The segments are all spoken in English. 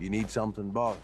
You need something, boss?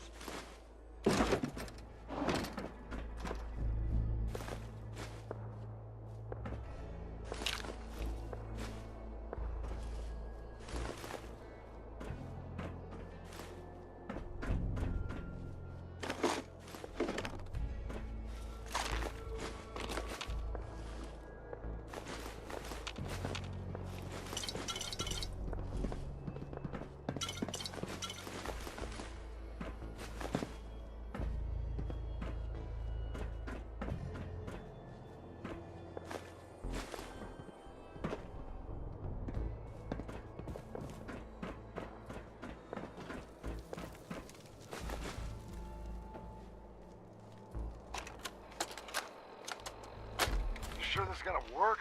Sure this is gonna work?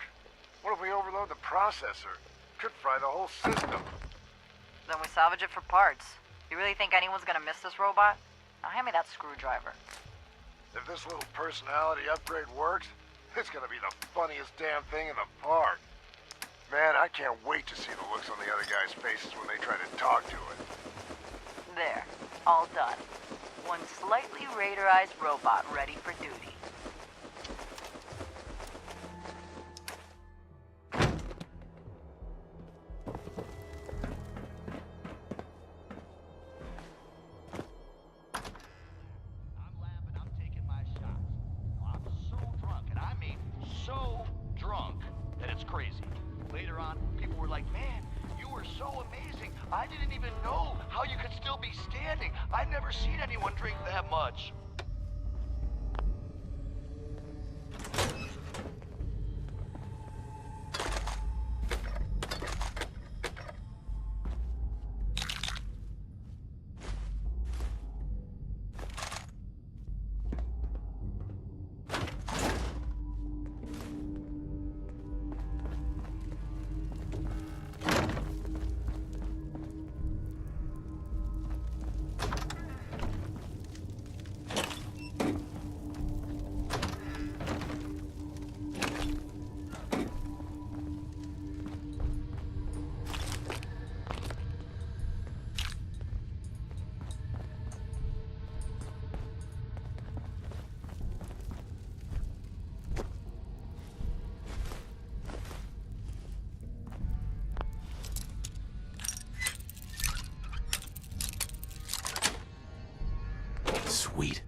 What if we overload the processor? Could fry the whole system. Then we salvage it for parts. You really think anyone's gonna miss this robot? Now hand me that screwdriver. If this little personality upgrade works, it's gonna be the funniest damn thing in the park. Man, I can't wait to see the looks on the other guys' faces when they try to talk to it. There. All done. One slightly radarized robot ready for duty. I didn't even know how you could still be standing. I've never seen anyone drink that much. Sweet.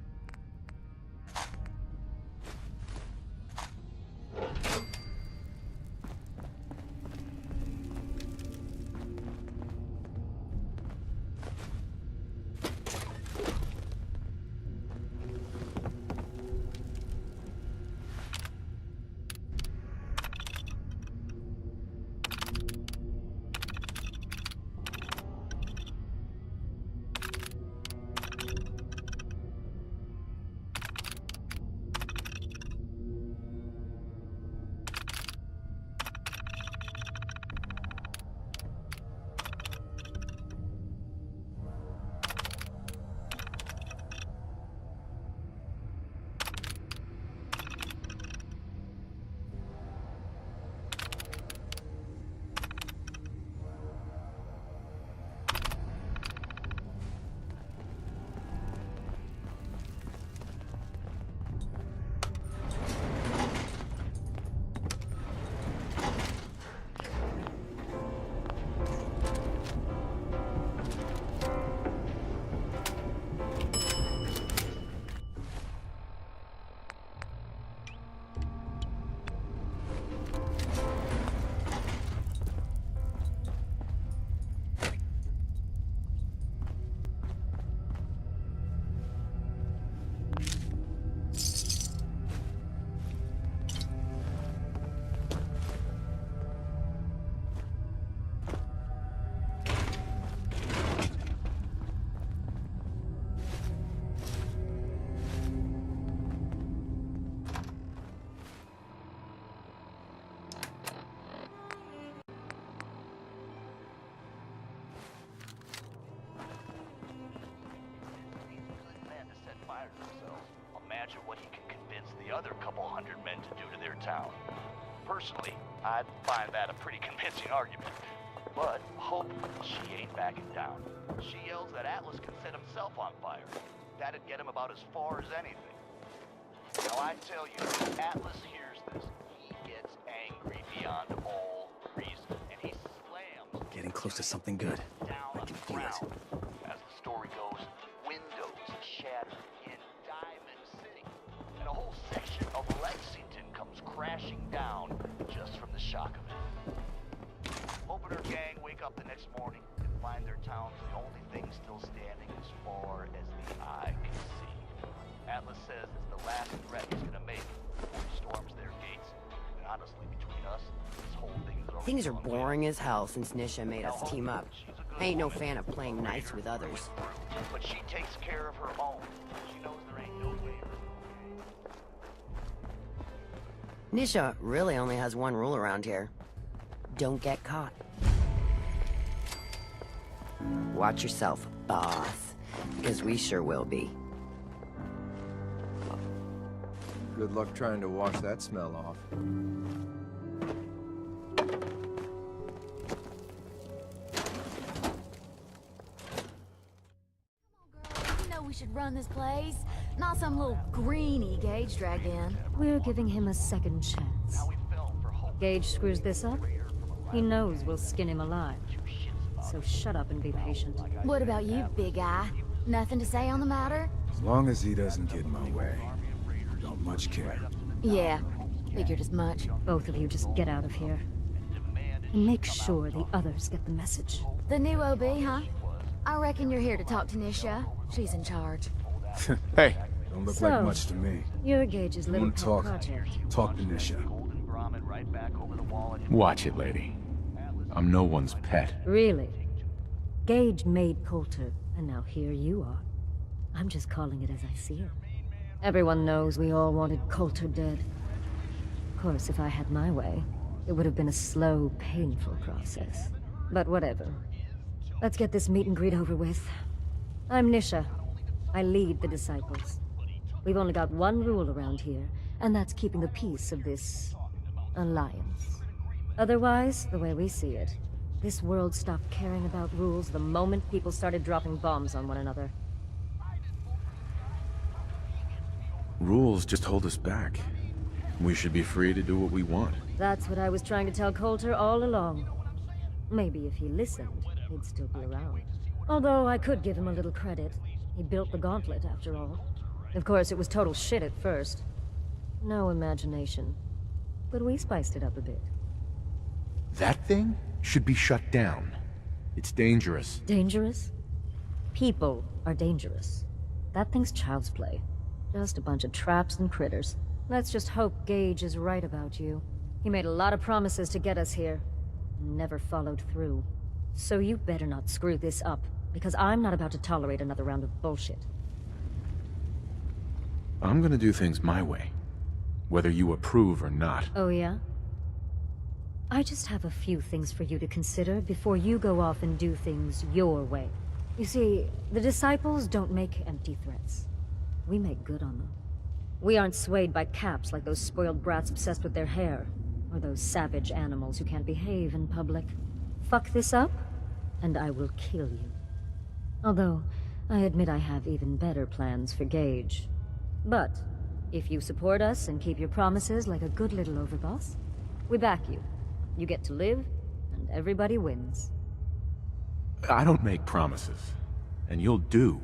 Imagine what he can convince the other couple hundred men to do to their town. Personally, I'd find that a pretty convincing argument. But Hope, she ain't backing down. She yells that Atlas can set himself on fire. That'd get him about as far as anything. Now I tell you, Atlas hears this. He gets angry beyond all reason, and he slams Getting close to something good. down I on can the feel it. ground. As the story goes, windows shatter in Diamond City, and a whole section of Lexington comes crashing down just from the shock of it. Hope and her gang wake up the next morning and find their town's the only thing still standing as far as the eye can see. Atlas says it's the last threat he's gonna make before he storms their gates. And honestly, between us, this whole thing is already Things are gone way boring as hell since Nisha made us team up. She's a good I ain't no woman, fan of playing nice with others. but she takes care of her own. She knows there ain't no way her Nisha really only has one rule around here. Don't get caught. Watch yourself, boss. Because we sure will be. Good luck trying to wash that smell off. You know we should run this place. Not some little greenie Gage dragged in. We're giving him a second chance. we film for Hope. Gage screws this up, he knows we'll skin him alive. So shut up and be patient. What about you, big eye? Nothing to say on the matter? As long as he doesn't get in my way, I don't much care. Yeah, figured as much. Both of you just get out of here. And make sure the others get the message. The new OB, huh? I reckon you're here to talk to Nisha. She's in charge. Hey, don't look So, like much to me. You're Gage's You little want pet to talk? project. Talk to Nisha. Watch it, lady. I'm no one's pet. Really? Gage made Coulter, and now here you are. I'm just calling it as I see it. Everyone knows we all wanted Coulter dead. Of course, if I had my way, it would have been a slow, painful process. But whatever. Let's get this meet and greet over with. I'm Nisha. I lead the Disciples. We've only got one rule around here, and that's keeping the peace of this alliance. Otherwise, the way we see it, this world stopped caring about rules the moment people started dropping bombs on one another. Rules just hold us back. We should be free to do what we want. That's what I was trying to tell Coulter all along. Maybe if he listened, he'd still be around. Although I could give him a little credit. He built the gauntlet, after all. Of course, it was total shit at first. No imagination. But we spiced it up a bit. That thing should be shut down. It's dangerous. Dangerous? People are dangerous. That thing's child's play. Just a bunch of traps and critters. Let's just hope Gage is right about you. He made a lot of promises to get us here. Never followed through. So you better not screw this up, because I'm not about to tolerate another round of bullshit. I'm gonna do things my way, whether you approve or not. Oh yeah? I just have a few things for you to consider before you go off and do things your way. You see, the Disciples don't make empty threats. We make good on them. We aren't swayed by caps like those spoiled brats obsessed with their hair, or those savage animals who can't behave in public. Fuck this up, and I will kill you. Although, I admit I have even better plans for Gage. But, if you support us and keep your promises like a good little overboss, we back you. You get to live, and everybody wins. I don't make promises, and you'll do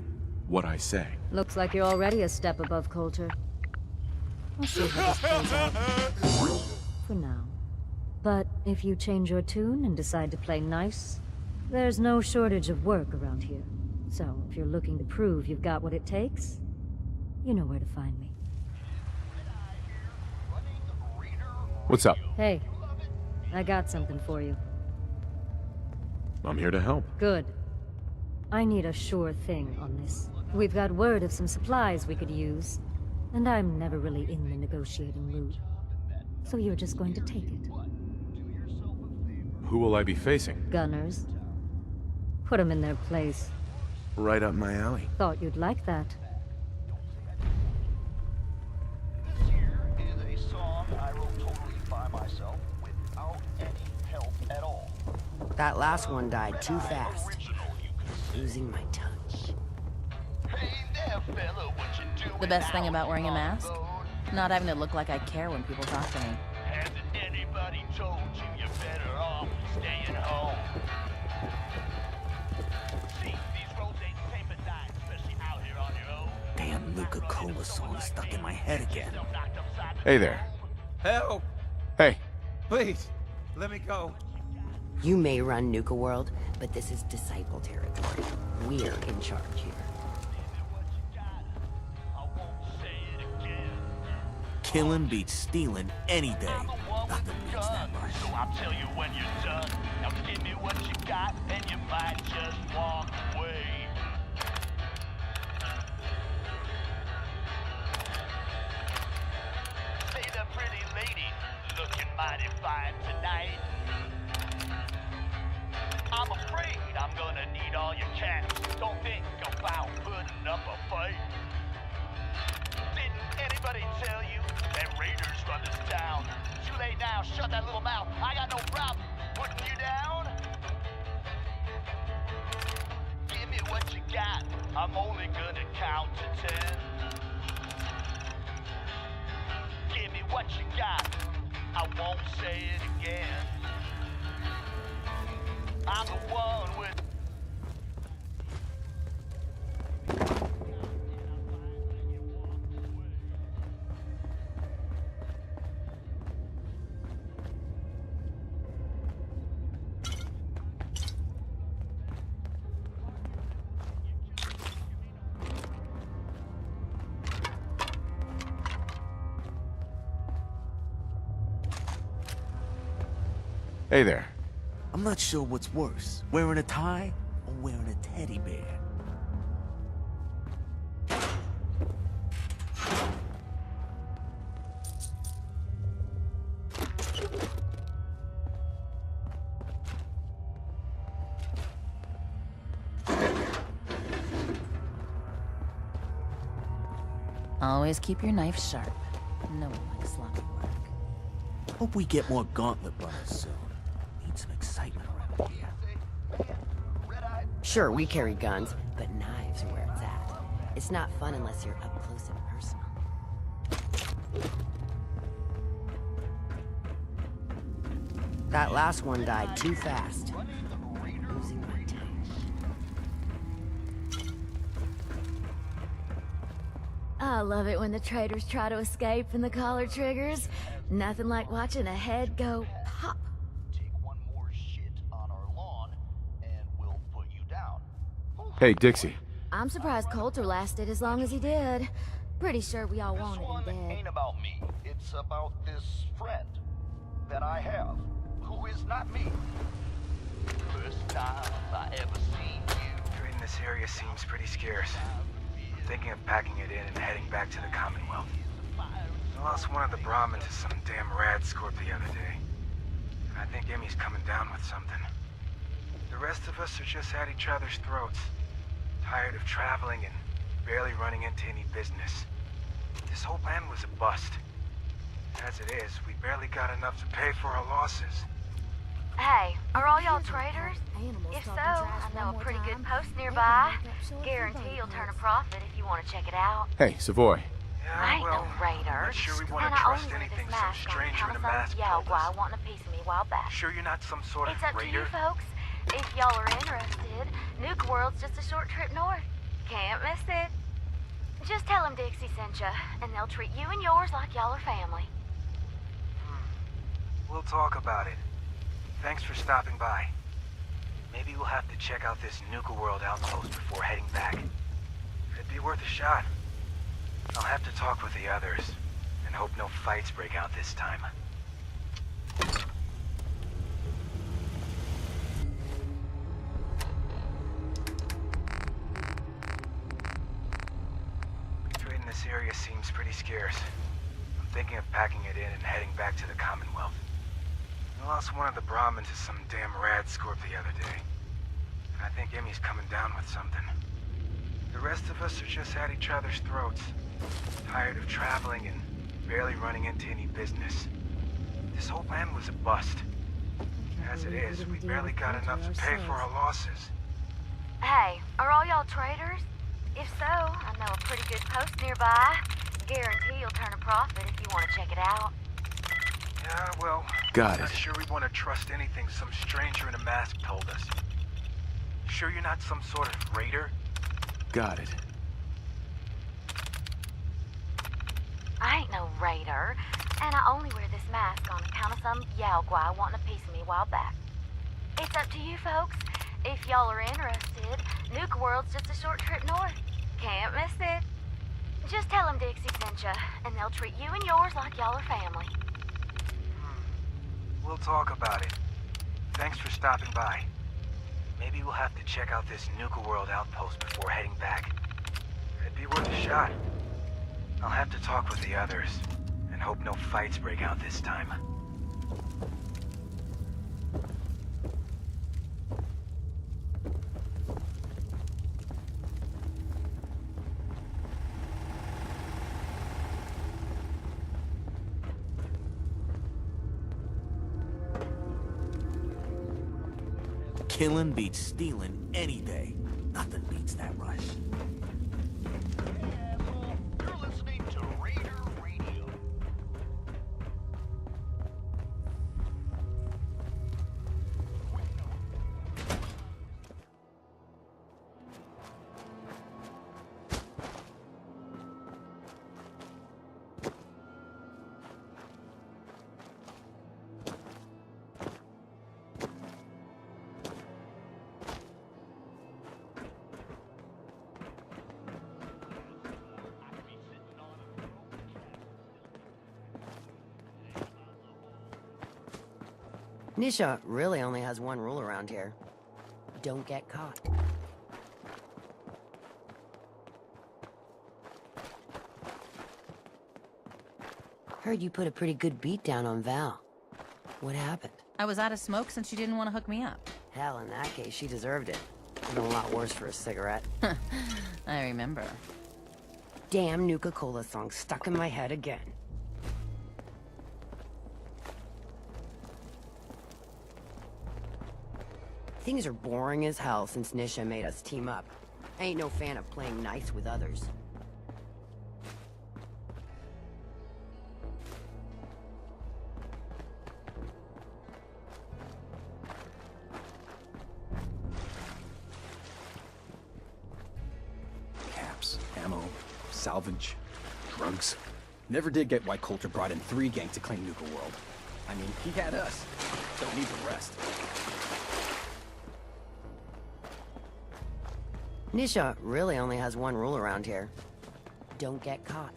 what I say. Looks like you're already a step above Coulter. We'll see how this plays out. For now. But if you change your tune and decide to play nice, there's no shortage of work around here. So if you're looking to prove you've got what it takes, you know where to find me. What's up? Hey, I got something for you. I'm here to help. Good. I need a sure thing on this. We've got word of some supplies we could use, and I'm never really in the negotiating mood. So you're just going to take it. Who will I be facing? Gunners. Put them in their place. Right up my alley. Thought you'd like that. This here is a song I wrote totally by myself without any help at all. That last one died too fast. Losing my touch. The best thing about wearing a mask? Not having to look like I care when people talk to me. Hasn't anybody told you you're better off staying home? See, these roads ain't the same at night, especially out here on your own. Damn Nuka-Cola song is stuck in my head again. Hey there. Help! Hey. Please, let me go. You may run Nuka World, but this is Disciple territory. We're in charge here. Killing beats stealing any day. Nothing beats that much. So I'll tell you when you're done. Now give me what you got, and you might just walk away. Say the pretty lady, looking mighty fine tonight. I'm afraid I'm gonna need all your cash. Don't think about putting up a fight. Didn't anybody tell you that raiders run this town? Too late now, shut that little mouth. I got no problem putting you down. Give me what you got. I'm only gonna count to 10. Give me what you got. I won't say it again. I'm the one with... Hey there. I'm not sure what's worse, wearing a tie or wearing a teddy bear. Always keep your knife sharp. No one likes sloppy work. Hope we get more gauntlet runners soon. Need some excitement around here. Sure, we carry guns, but knives are where it's at. It's not fun unless you're up close and personal. That last one died too fast. Losing my touch. I love it when the traitors try to escape from the collar triggers. Nothing like watching a head go pop. Take one more shit on our lawn, and we'll put you down. Hey, Dixie. I'm surprised Coulter lasted as long as he did. Pretty sure we all This wanted one him dead. ain't about me. It's about this friend that I have, who is not me. First time I ever seen you. Trading this area seems pretty scarce. I'm thinking of packing it in and heading back to the Commonwealth. I lost one of the Brahmin to some damn rad scorp the other day. I think Emmy's coming down with something. The rest of us are just at each other's throats. Tired of traveling and barely running into any business. This whole plan was a bust. As it is, we barely got enough to pay for our losses. Hey, are all y'all traders? If so, I know a pretty good post nearby. Guarantee you'll turn a profit if you want to check it out. Hey, Savoy. I ain't no raider. Not sure we want And to I trust only wear anything this some mask on stranger in a account of mask some told Yao us. wanting a piece of me a while back. Sure you're not some sort of It's up to you raider? folks. If y'all are interested, Nuka World's just a short trip north. Can't miss it. Just tell them Dixie sent ya, and they'll treat you and yours like y'all are family. We'll talk about it. Thanks for stopping by. Maybe we'll have to check out this Nuka World outpost before heading back. It'd be worth a shot. I'll have to talk with the others, and hope no fights break out this time. Trade in this area seems pretty scarce. I'm thinking of packing it in and heading back to the Commonwealth. I lost one of the Brahmin to some damn rad scorp the other day. I think Emmy's coming down with something. The rest of us are just at each other's throats. Tired of traveling and barely running into any business. This whole plan was a bust. As it is, we barely got enough to pay for our losses. Hey, are all y'all traders? If so, I know a pretty good post nearby. Guarantee you'll turn a profit if you want to check it out. Yeah, well, Got not it. sure we want to trust anything some stranger in a mask told us. Sure you're not some sort of raider? Got it. I ain't no raider, and I only wear this mask on account of some Yaogwai wanting a piece of me a while back. It's up to you folks. If y'all are interested, Nuka World's just a short trip north. Can't miss it. Just tell them Dixie sent ya, and they'll treat you and yours like y'all are family. We'll talk about it. Thanks for stopping by. Maybe we'll have to check out this Nuka World outpost before heading back. It'd be worth a shot. I'll have to talk with the others, and hope no fights break out this time. Killing beats stealing any day. Nothing beats that rush. You're listening to Raider Radio. Nisha really only has one rule around here. Don't get caught. Heard you put a pretty good beat down on Val. What happened? I was out of smoke since she didn't want to hook me up. Hell, in that case, she deserved it. Could've been a lot worse for a cigarette. I remember. Damn Nuka-Cola song stuck in my head again. Things are boring as hell since Nisha made us team up. I ain't no fan of playing nice with others. Caps, ammo, salvage, drugs. Never did get why Coulter brought in 3 gangs to claim Nuka World. I mean, he had us. Don't need the rest. Nisha really only has one rule around here. Don't get caught.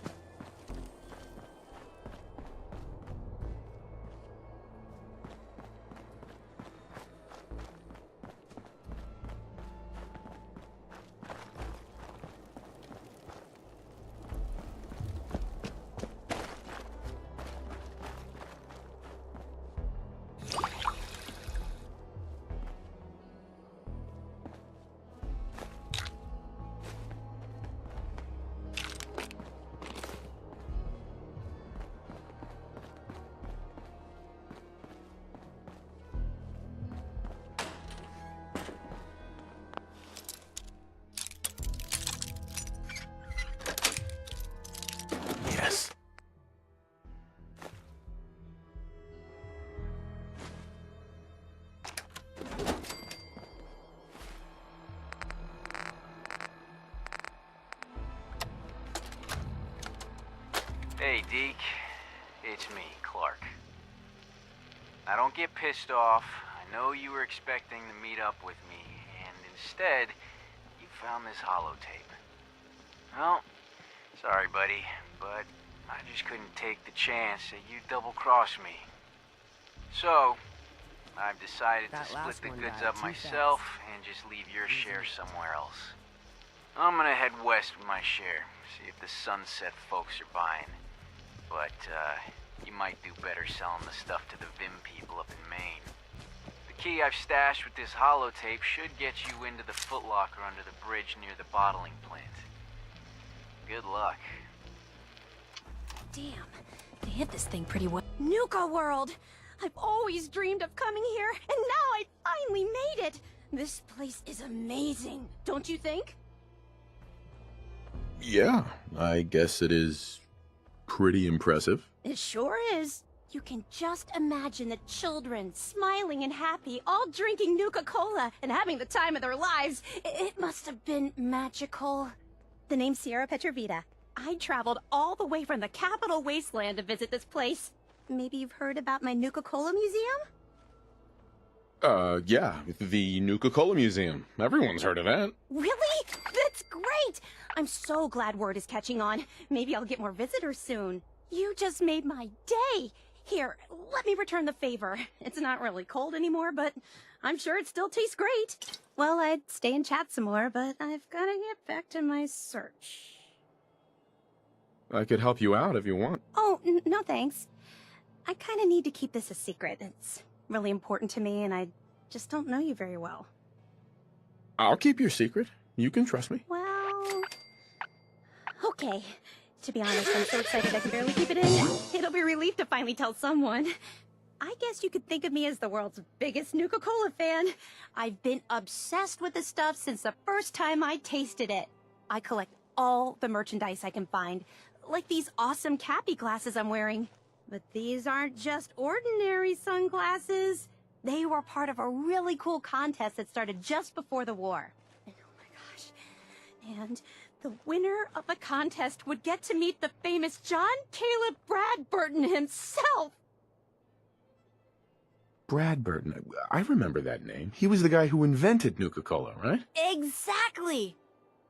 Yes. Hey, Deke. It's me, Clark. Now, don't get pissed off. I know you were expecting to meet up with me, and instead, you found this holotape. Well, sorry, buddy, but I just couldn't take the chance that you'd double-cross me. So, I've decided to split the goods up myself and just leave your share somewhere else. I'm gonna head west with my share, see if the Sunset folks are buying. But, you might do better selling the stuff to the Vim people up in Maine. The key I've stashed with this holotape should get you into the footlocker under the bridge near the bottling plant. Good luck. Damn, they hit this thing pretty well. Nuka World! I've always dreamed of coming here, and now I finally made it! This place is amazing, don't you think? Yeah, I guess it is pretty impressive. It sure is. You can just imagine the children, smiling and happy, all drinking Nuka-Cola and having the time of their lives. It must have been magical. The name's Sierra Petrovita. I traveled all the way from the capital wasteland to visit this place. Maybe you've heard about my Nuka-Cola museum? Yeah, the Nuka-Cola Museum. Everyone's heard of that. Really? That's great! I'm so glad word is catching on. Maybe I'll get more visitors soon. You just made my day! Here, let me return the favor. It's not really cold anymore, but I'm sure it still tastes great. Well, I'd stay and chat some more, but I've gotta get back to my search. I could help you out if you want. Oh, no thanks. I kinda need to keep this a secret. It's really important to me, and I just don't know you very well. I'll keep your secret. You can trust me. Well... okay. To be honest, I'm so excited I can barely keep it in. It'll be a relief to finally tell someone. I guess you could think of me as the world's biggest Nuka-Cola fan. I've been obsessed with this stuff since the first time I tasted it. I collect all the merchandise I can find, like these awesome Cappy glasses I'm wearing. But these aren't just ordinary sunglasses. They were part of a really cool contest that started just before the war. And oh my gosh. And the winner of the contest would get to meet the famous John Caleb Bradburton himself. Bradburton. I remember that name. He was the guy who invented Nuka-Cola, right? Exactly!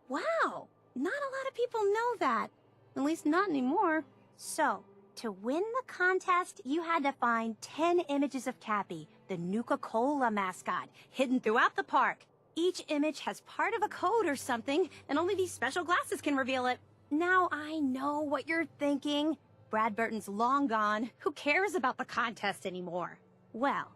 Wow, not a lot of people know that. At least not anymore. So, to win the contest, you had to find 10 images of Cappy, the Nuka-Cola mascot, hidden throughout the park. Each image has part of a code or something, and only these special glasses can reveal it. Now I know what you're thinking. Bradburton's long gone. Who cares about the contest anymore? Well,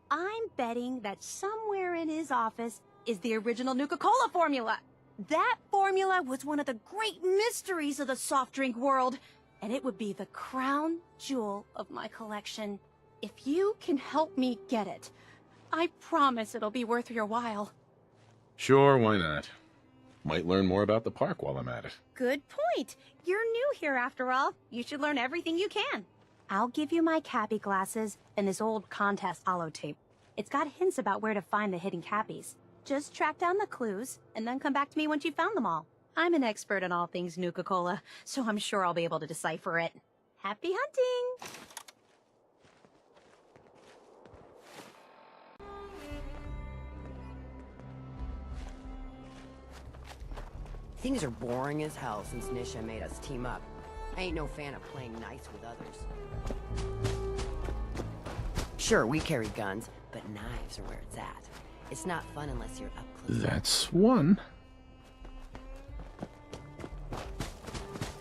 I'm betting that somewhere in his office is the original Nuka-Cola formula. That formula was one of the great mysteries of the soft drink world, and it would be the crown jewel of my collection. If you can help me get it, I promise it'll be worth your while. Sure, why not? Might learn more about the park while I'm at it. Good point. You're new here after all. You should learn everything you can. I'll give you my Cappy glasses and this old contest holotape. It's got hints about where to find the hidden Cappies. Just track down the clues, and then come back to me once you've found them all. I'm an expert in all things Nuka-Cola, so I'm sure I'll be able to decipher it. Happy hunting! Things are boring as hell since Nisha made us team up. I ain't no fan of playing nice with others. Sure, we carry guns, but knives are where it's at. It's not fun unless you're up close. That's one.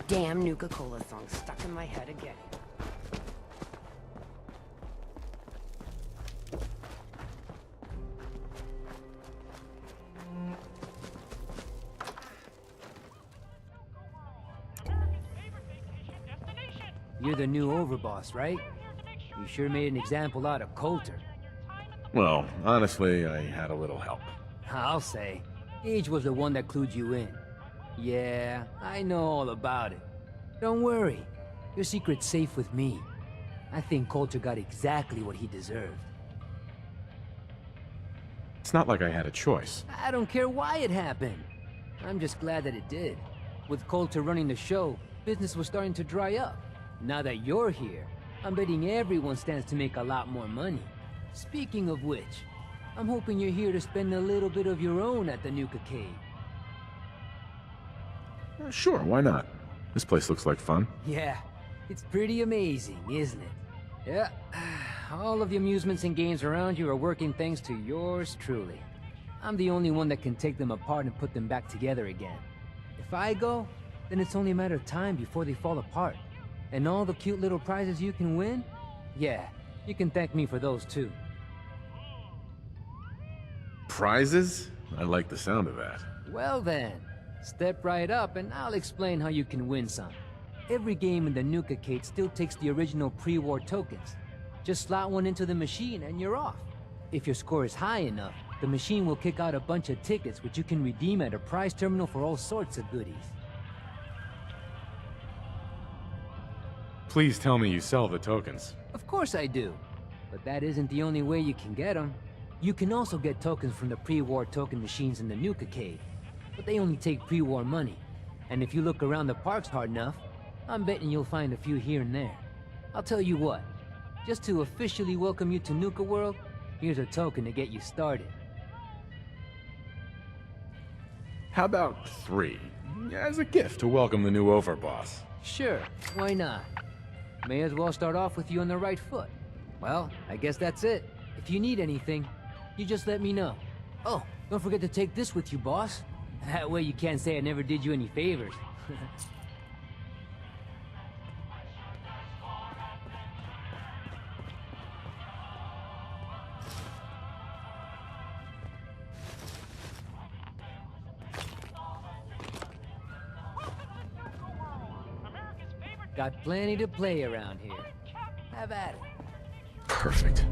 Damn Nuka-Cola song stuck in my head again. You're the new overboss, right? You sure made an example out of Coulter. Well, honestly, I had a little help. I'll say. Gage was the one that clued you in. Yeah, I know all about it. Don't worry. Your secret's safe with me. I think Coulter got exactly what he deserved. It's not like I had a choice. I don't care why it happened. I'm just glad that it did. With Coulter running the show, business was starting to dry up. Now that you're here, I'm betting everyone stands to make a lot more money. Speaking of which, I'm hoping you're here to spend a little bit of your own at the Nuka-Cade. Sure, why not? This place looks like fun. Yeah, it's pretty amazing, isn't it? Yeah, all of the amusements and games around you are working thanks to yours truly. I'm the only one that can take them apart and put them back together again. If I go, then it's only a matter of time before they fall apart. And all the cute little prizes you can win? Yeah, you can thank me for those too. Prizes? I like the sound of that. Well then, step right up and I'll explain how you can win some. Every game in the Nuka-Cade still takes the original pre-war tokens. Just slot one into the machine and you're off. If your score is high enough, the machine will kick out a bunch of tickets which you can redeem at a prize terminal for all sorts of goodies. Please tell me you sell the tokens. Of course I do. But that isn't the only way you can get them. You can also get tokens from the pre-war token machines in the Nuka-Cade. But they only take pre-war money. And if you look around the parks hard enough, I'm betting you'll find a few here and there. I'll tell you what. Just to officially welcome you to Nuka World, here's a token to get you started. How about 3? As a gift to welcome the new overboss. Sure, why not? May as well start off with you on the right foot. Well, I guess that's it. If you need anything, you just let me know. Oh, don't forget to take this with you, boss. That way you can't say I never did you any favors. Got plenty to play around here. Have at it. Perfect.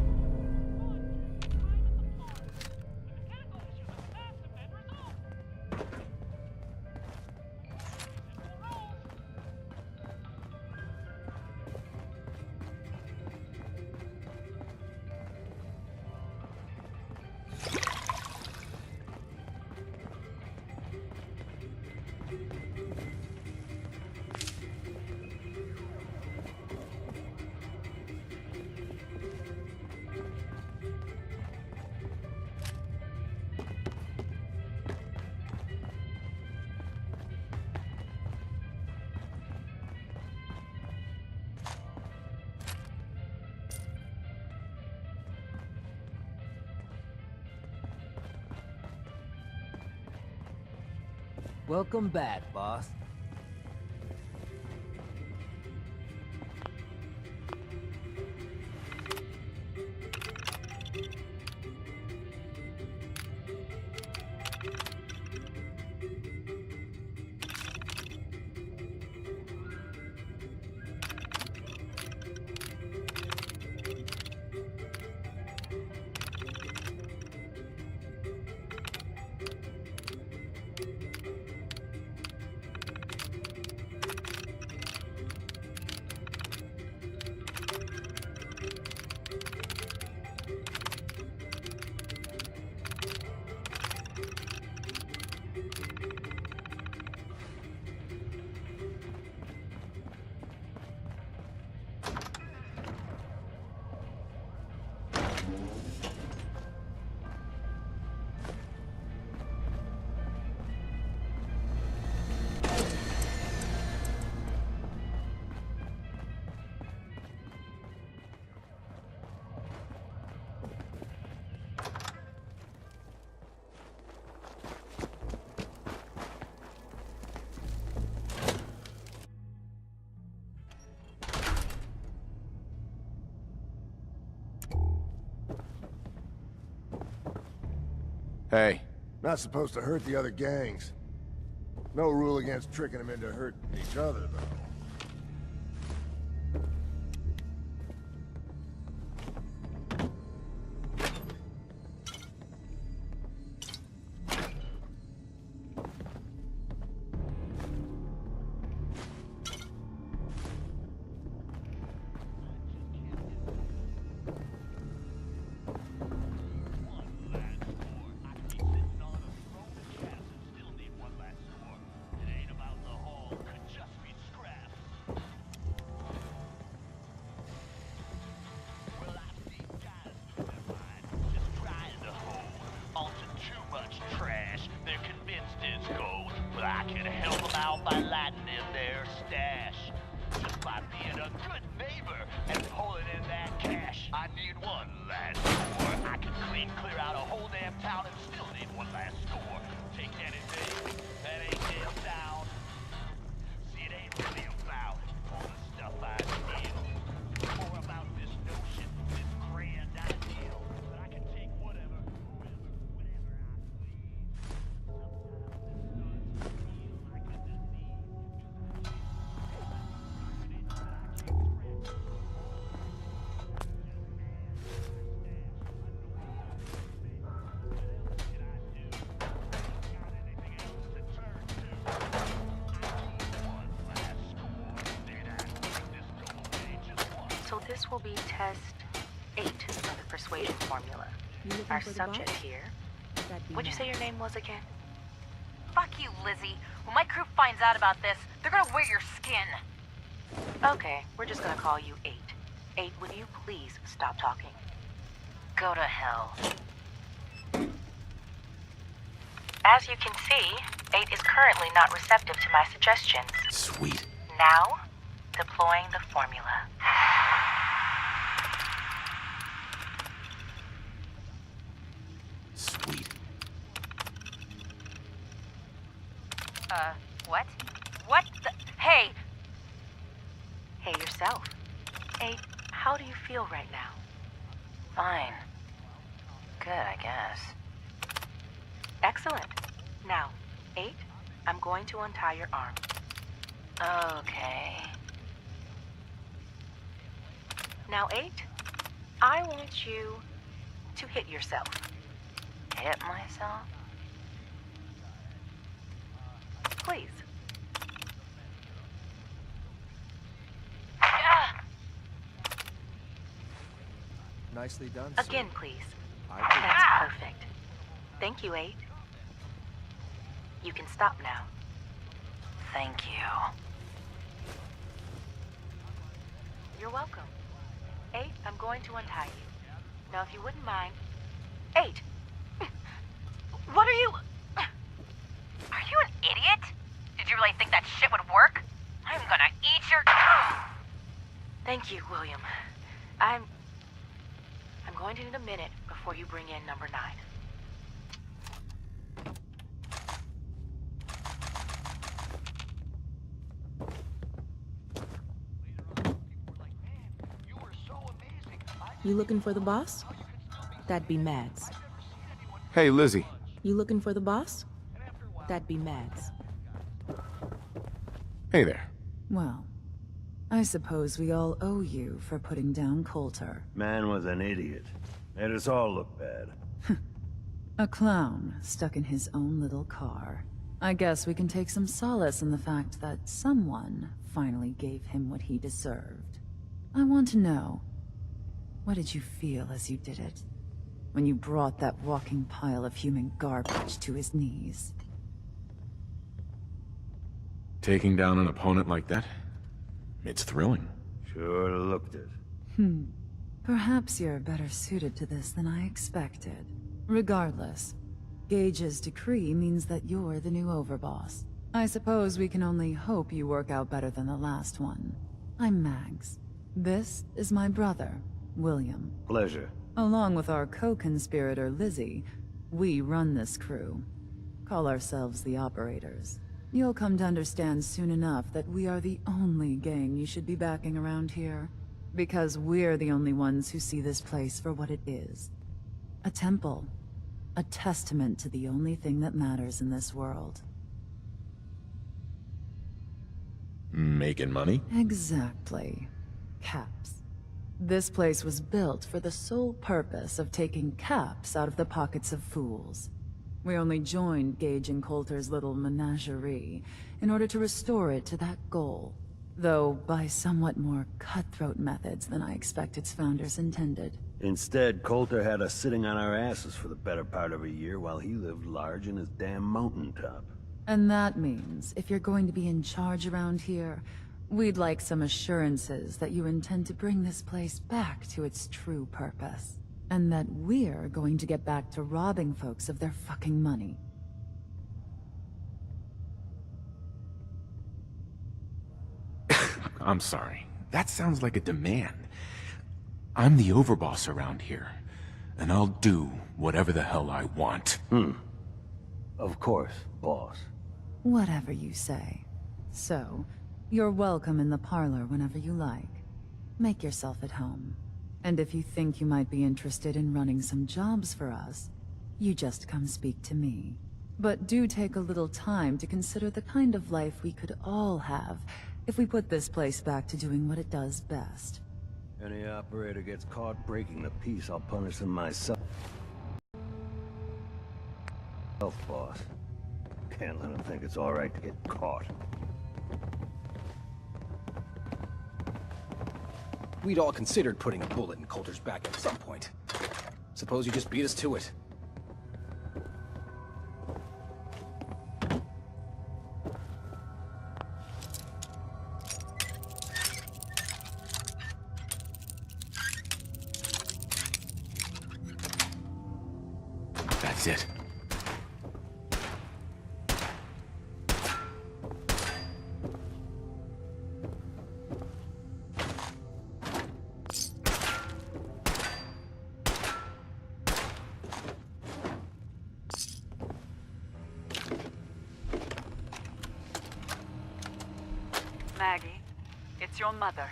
Welcome back, boss. Hey, not supposed to hurt the other gangs. No rule against tricking them into hurting each other, though. So this will be test 8 of the persuasion formula. Our subject here. What'd you say your name was again? Fuck you, Lizzie. When my crew finds out about this, they're gonna wear your skin. Okay, we're just gonna call you 8. 8, would you please stop talking? Go to hell. As you can see, 8 is currently not receptive to my suggestions. Sweet. Now, deploying the formula. Sweet. What? What the? Hey! Hey yourself. 8, how do you feel right now? Fine. Good, I guess. Excellent. Now, 8, I'm going to untie your arm. Okay. Now, 8, I want you to hit yourself. Hit myself? Please. Nicely done, Again, sir. please. I That's perfect. Thank you, 8. You can stop now. Thank you. You're welcome. 8, I'm going to untie you. Now, if you wouldn't mind... 8! What are you... Are you an idiot? Did you really think that shit would work? I'm gonna eat your... Thank you, William. I'm going to need a minute before you bring in number 9. You looking for the boss? That'd be Mads. Hey, Lizzie. You looking for the boss? That'd be Mads. Hey there. Well, I suppose we all owe you for putting down Coulter. Man was an idiot. Made us all look bad. A clown stuck in his own little car. I guess we can take some solace in the fact that someone finally gave him what he deserved. I want to know, what did you feel as you did it? When you brought that walking pile of human garbage to his knees? Taking down an opponent like that? It's thrilling. Sure looked it. Perhaps you're better suited to this than I expected. Regardless, Gage's decree means that you're the new overboss. I suppose we can only hope you work out better than the last one. I'm Mags. This is my brother, William. Pleasure. Along with our co-conspirator, Lizzie, we run this crew. Call ourselves the Operators. You'll come to understand soon enough that we are the only gang you should be backing around here. Because we're the only ones who see this place for what it is. A temple. A testament to the only thing that matters in this world. Making money? Exactly. Caps. This place was built for the sole purpose of taking caps out of the pockets of fools. We only joined Gage and Coulter's little menagerie in order to restore it to that goal. Though by somewhat more cutthroat methods than I expect its founders intended. Instead, Coulter had us sitting on our asses for the better part of a year while he lived large in his damn mountaintop. And that means, if you're going to be in charge around here, we'd like some assurances that you intend to bring this place back to its true purpose. And that we're going to get back to robbing folks of their fucking money. I'm sorry. That sounds like a demand. I'm the overboss around here, and I'll do whatever the hell I want. Of course, boss. Whatever you say. So, you're welcome in the parlor whenever you like. Make yourself at home. And if you think you might be interested in running some jobs for us, you just come speak to me. But do take a little time to consider the kind of life we could all have if we put this place back to doing what it does best. Any operator gets caught breaking the peace, I'll punish them myself. Boss. Can't let them think it's all right to get caught. We'd all considered putting a bullet in Coulter's back at some point. Suppose you just beat us to it. That's it. Maggie, it's your mother.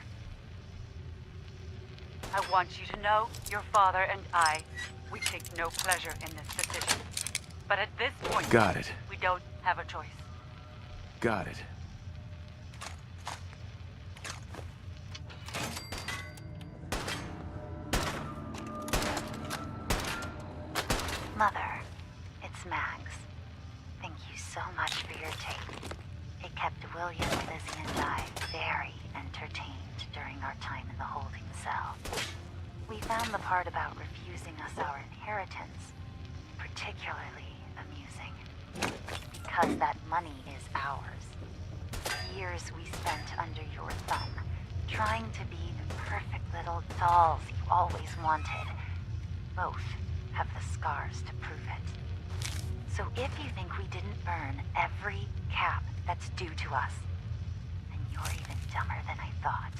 I want you to know your father and I, we take no pleasure in this decision. But at this point, Got it. we don't have a choice. Got it. Mother, it's Mags. Thank you so much for your tape. It kept William, Lizzie, and I very entertained during our time in the holding cell. We found the part about refusing us our inheritance particularly amusing. Because that money is ours. Years we spent under your thumb, trying to be the perfect little dolls you always wanted. Both have the scars to prove it. So if you think we didn't earn every cap that's due to us, then you're even dumber than I thought.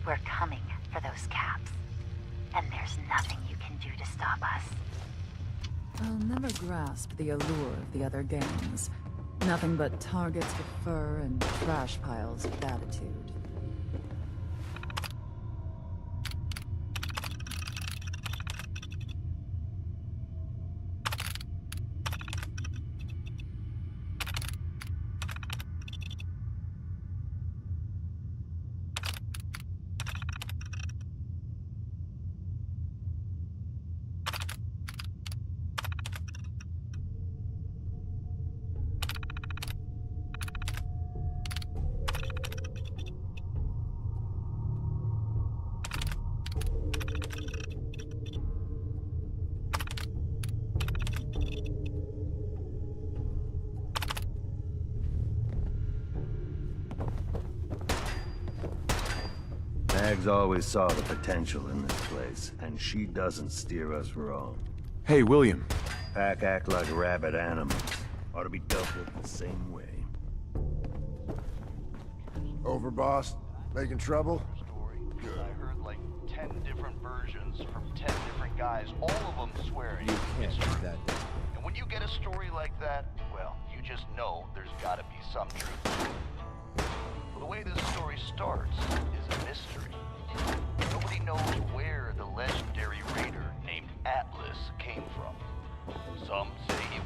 We're coming for those caps, and there's nothing you can do to stop us. I'll never grasp the allure of the other gangs. Nothing but targets with fur and trash piles with attitude. Mags always saw the potential in this place, and she doesn't steer us wrong. Hey, William. Pack act like rabid animals. Ought to be dealt with the same way. Overboss? Making trouble? I heard like 10 different versions from 10 different guys, all of them swearing. You can't do that. And when you get a story like that, well, you just know there's gotta be some truth. Well, the way this story starts is a mystery. Nobody knows where the legendary raider named Atlas came from. Some say he...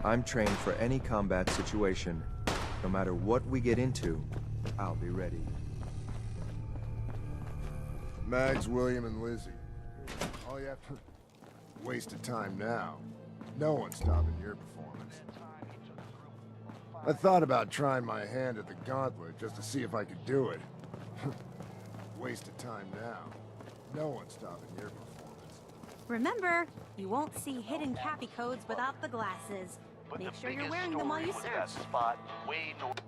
I'm trained for any combat situation. No matter what we get into, I'll be ready. Mags, William, and Lizzie. All you have to... Waste of time now. No one's stopping your performance. I thought about trying my hand at the gauntlet just to see if I could do it. Waste of time now. No one's stopping your performance. Remember, you won't see hidden Cappy codes without the glasses. But Make the sure you're biggest wearing them while you story was that search. spot way north.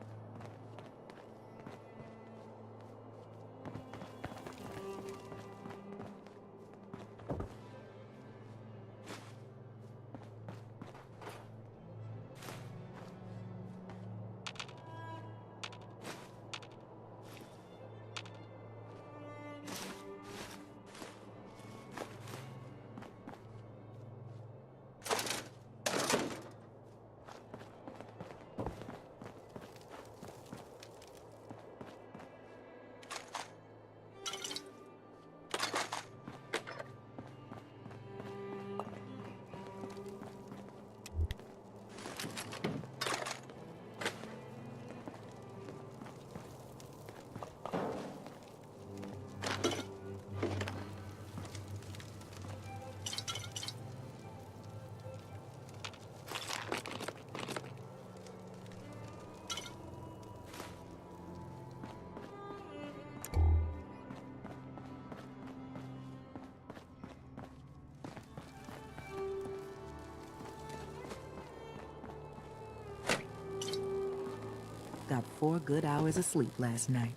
Got 4 good hours of sleep last night.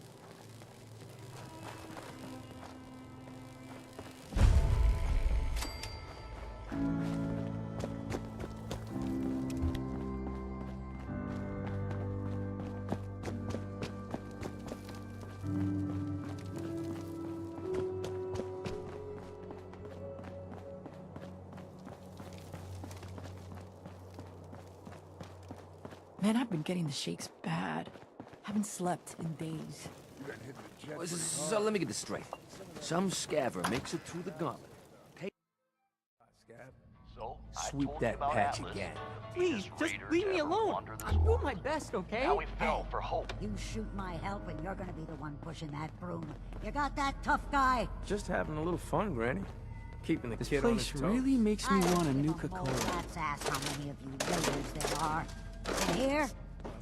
Man, I've been getting the shakes bad. Haven't slept in days. So let me get this straight. Some scaver makes it through the gauntlet. So, Sweep that patch again. Please, just leave me alone. I'm doing my best, okay? Now we fell for hope. You shoot my help and you're gonna be the one pushing that broom. You got that, tough guy? Just having a little fun, Granny. Keeping the This kid on his place toes. really makes me want a Nuka-Cola. That's ass how many of you raiders there are. And here,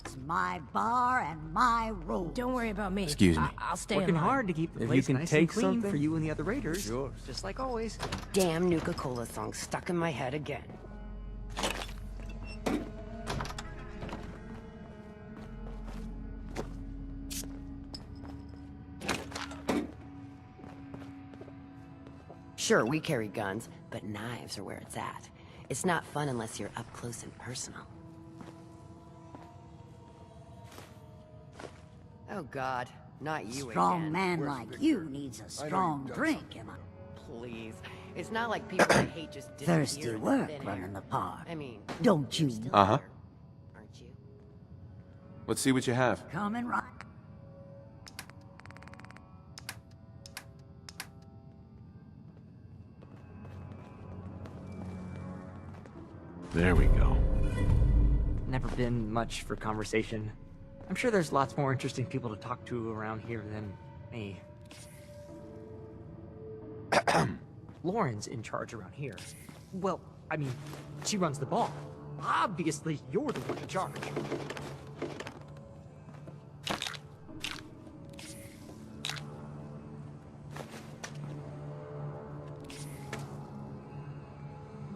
it's my bar and my rules. Don't worry about me. Excuse me. I'll stay Working in line. hard to keep the If place you can nice take and clean something for you and the other raiders. Yours. Just like always. Damn Nuka-Cola song stuck in my head again. Sure, we carry guns, but knives are where it's at. It's not fun unless you're up close and personal. Oh God, not you Strong again. man like you needs a strong drink, am I? Please. It's not like people I hate just disappear Thirsty into work thin air. running the park. I mean, Don't you? Uh-huh. aren't you? Let's see what you have. Coming right. There we go. Never been much for conversation. I'm sure there's lots more interesting people to talk to around here than me. Lauren's in charge around here. Well, I mean, she runs the ball. Obviously, you're the one in charge.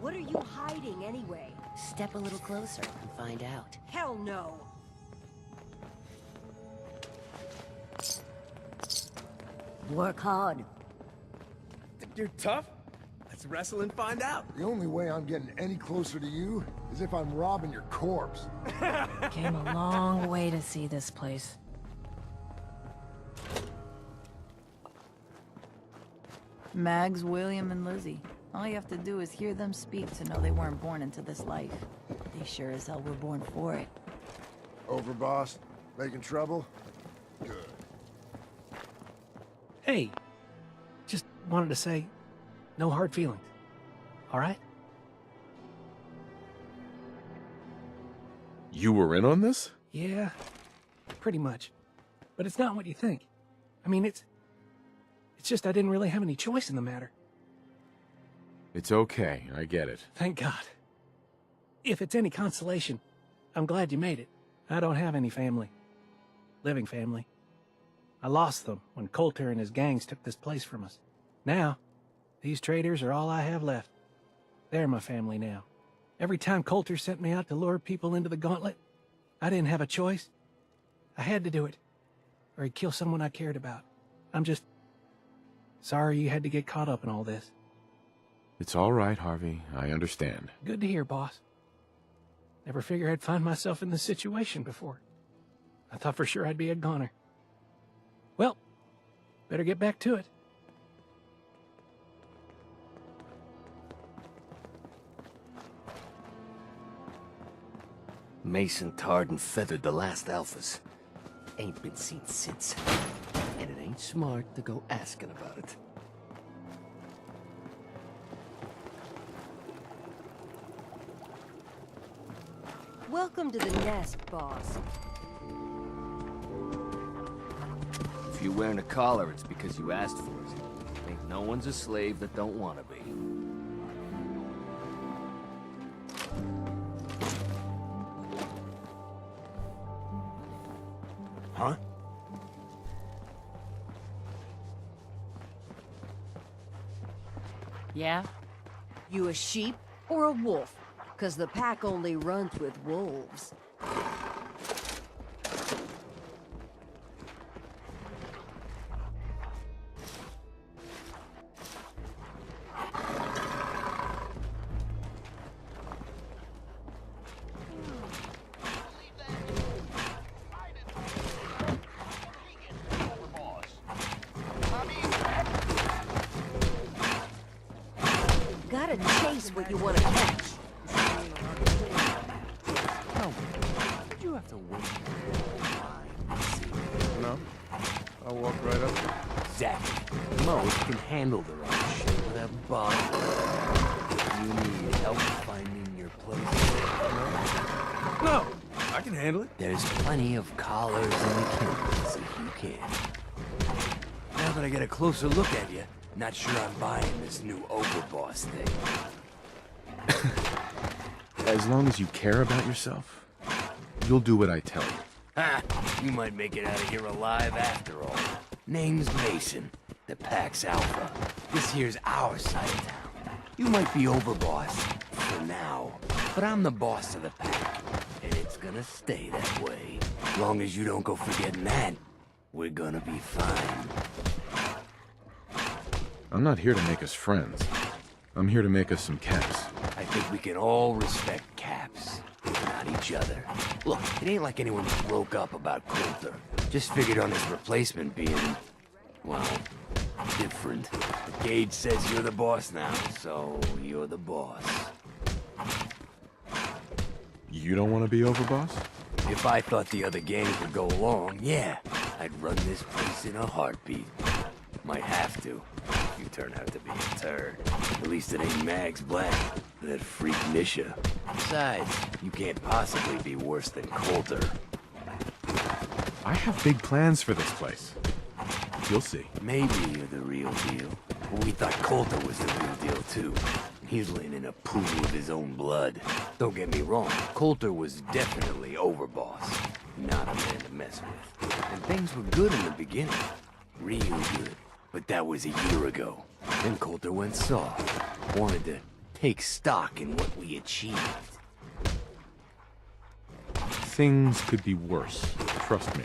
What are you hiding anyway? Step a little closer and find out. Hell no. Work hard. Think you're tough? Let's wrestle and find out. The only way I'm getting any closer to you is if I'm robbing your corpse. Came a long way to see this place. Mags, William, and Lizzie. All you have to do is hear them speak to know they weren't born into this life. They sure as hell were born for it. Overboss? Making trouble? Good. Hey, just wanted to say, no hard feelings. All right? You were in on this? Yeah, pretty much. But it's not what you think. I mean, it's just I didn't really have any choice in the matter. It's okay, I get it. Thank God. If it's any consolation, I'm glad you made it. I don't have any family. Living family. I lost them when Coulter and his gangs took this place from us. Now, these traitors are all I have left. They're my family now. Every time Coulter sent me out to lure people into the gauntlet, I didn't have a choice. I had to do it, or he'd kill someone I cared about. I'm just sorry you had to get caught up in all this. It's all right, Harvey. I understand. Good to hear, boss. Never figured I'd find myself in this situation before. I thought for sure I'd be a goner. Well, better get back to it. Mason tarred and feathered the last alphas. Ain't been seen since. And it ain't smart to go asking about it. Welcome to the nest, boss. If you're wearing a collar, it's because you asked for it. Ain't no one's a slave that don't want to be. Huh? Yeah? You a sheep or a wolf? 'Cause the pack only runs with wolves. what you want to catch. No, did you have to wait? No? I'll walk right up. Exactly. Most can handle their own shit without bothering. You need help finding your place? No, I can handle it. There's plenty of collars in the kennels if you can. Now that I get a closer look at you, not sure I'm buying this new overboss thing. As long as you care about yourself, you'll do what I tell you. Ha! You might make it out of here alive after all. Name's Mason, the Pack's Alpha. This here's our side of town. You might be overboss for now, but I'm the boss of the Pack, and it's gonna stay that way. Long as you don't go forgetting that, we're gonna be fine. I'm not here to make us friends. I'm here to make us some caps. I think we can all respect Caps, not each other. Look, it ain't like anyone broke up about Coulter. Just figured on his replacement being, well, different. Gage says you're the boss now, so you're the boss. You don't want to be overboss? If I thought the other gangs would go along, yeah, I'd run this place in a heartbeat. Might have to. If you turn out to be a turd. At least it ain't Mags Black, that freak Nisha. Besides, you can't possibly be worse than Coulter. I have big plans for this place. You'll see. Maybe you're the real deal. But we thought Coulter was the real deal too. He's laying in a pool of his own blood. Don't get me wrong, Coulter was definitely overboss. Not a man to mess with. And things were good in the beginning. Real good. But that was a year ago. Then Coulter went soft. Wanted to take stock in what we achieved. Things could be worse. Trust me.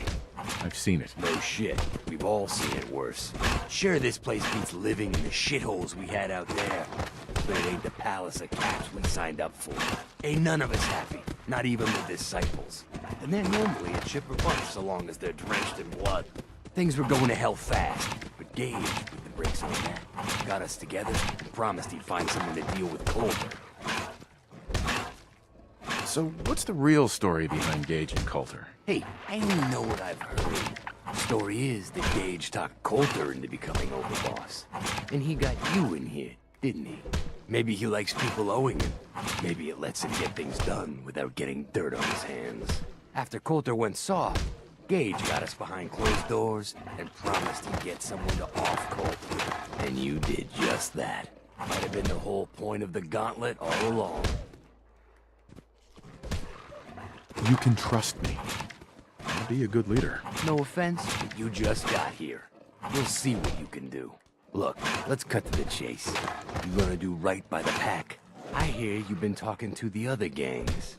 I've seen it. No shit. We've all seen it worse. Sure, this place beats living in the shitholes we had out there. But it ain't the palace of caps we signed up for. Ain't none of us happy. Not even the disciples. And they're normally a chipper bunch so long as they're drenched in blood. Things were going to hell fast. But Gage put the brakes on that. Got us together and promised he'd find someone to deal with Coulter. So what's the real story behind Gage and Coulter? Hey, I only know what I've heard. Story is that Gage talked Coulter into becoming overboss. And he got you in here, didn't he? Maybe he likes people owing him. Maybe it lets him get things done without getting dirt on his hands. After Coulter went soft, Gage got us behind closed doors and promised he'd get someone to off Coulter. And you did just that. Might have been the whole point of the gauntlet all along. You can trust me. I'll be a good leader. No offense, but you just got here. We'll see what you can do. Look, let's cut to the chase. You gonna do right by the Pack? I hear you've been talking to the other gangs.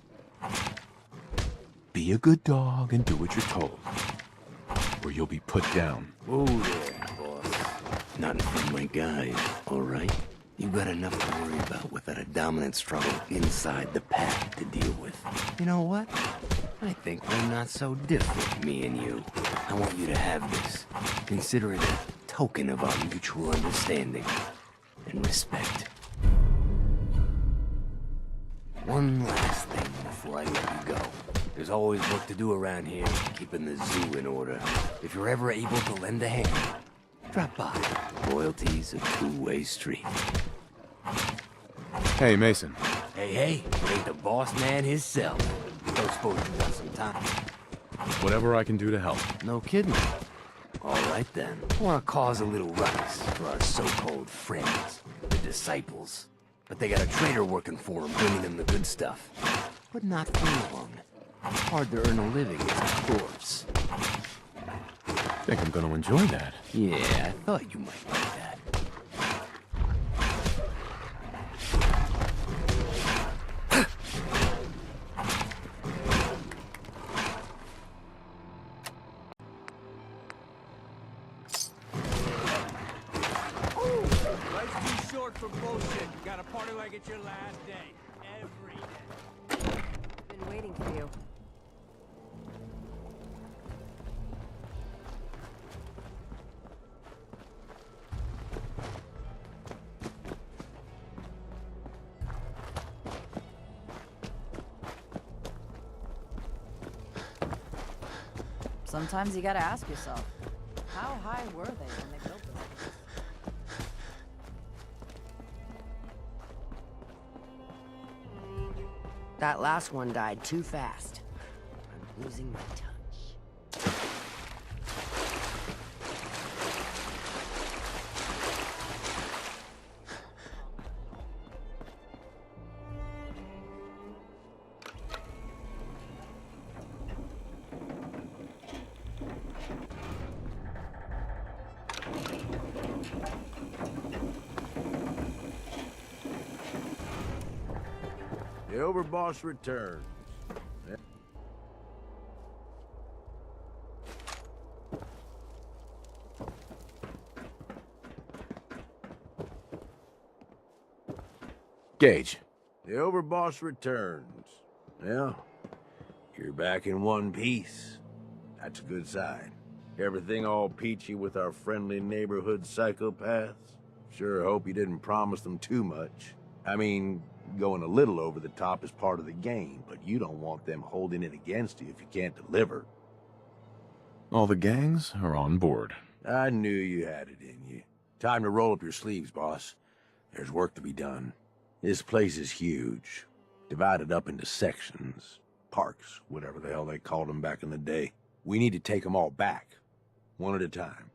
Be a good dog and do what you're told. Or you'll be put down. Whoa there, boss. Not in front of my guys, all right? You got enough to worry about without a dominant struggle inside the Pack to deal with. You know what? I think we're not so different, me and you. I want you to have this. Consider it a token of our mutual understanding and respect. One last thing before I let you go. There's always work to do around here, keeping the zoo in order. If you're ever able to lend a hand, drop by. Loyalty's a two-way street. Hey, Mason. Hey, it ain't the boss man himself. Don't suppose you got some time. Whatever I can do to help. No kidding. All right then. I want to cause a little ruckus for our so-called friends, the disciples. But they got a trader working for them, bringing them the good stuff. But not for long. Hard to earn a living as a corpse. I think I'm gonna enjoy that. Yeah, I thought you might like that. Life's too short for bullshit. You gotta party like it's your last day. Every day. Been waiting for you. Sometimes you gotta ask yourself, how high were they when they built this place? That last one died too fast. I'm losing my touch. The overboss returns. Gage. The overboss returns. Well, you're back in one piece. That's a good sign. Everything all peachy with our friendly neighborhood psychopaths? Sure hope you didn't promise them too much. I mean, going a little over the top is part of the game, but you don't want them holding it against you if you can't deliver. All the gangs are on board. I knew you had it in you. Time to roll up your sleeves, boss. There's work to be done. This place is huge, divided up into sections, parks, whatever the hell they called them back in the day. We need to take them all back, one at a time.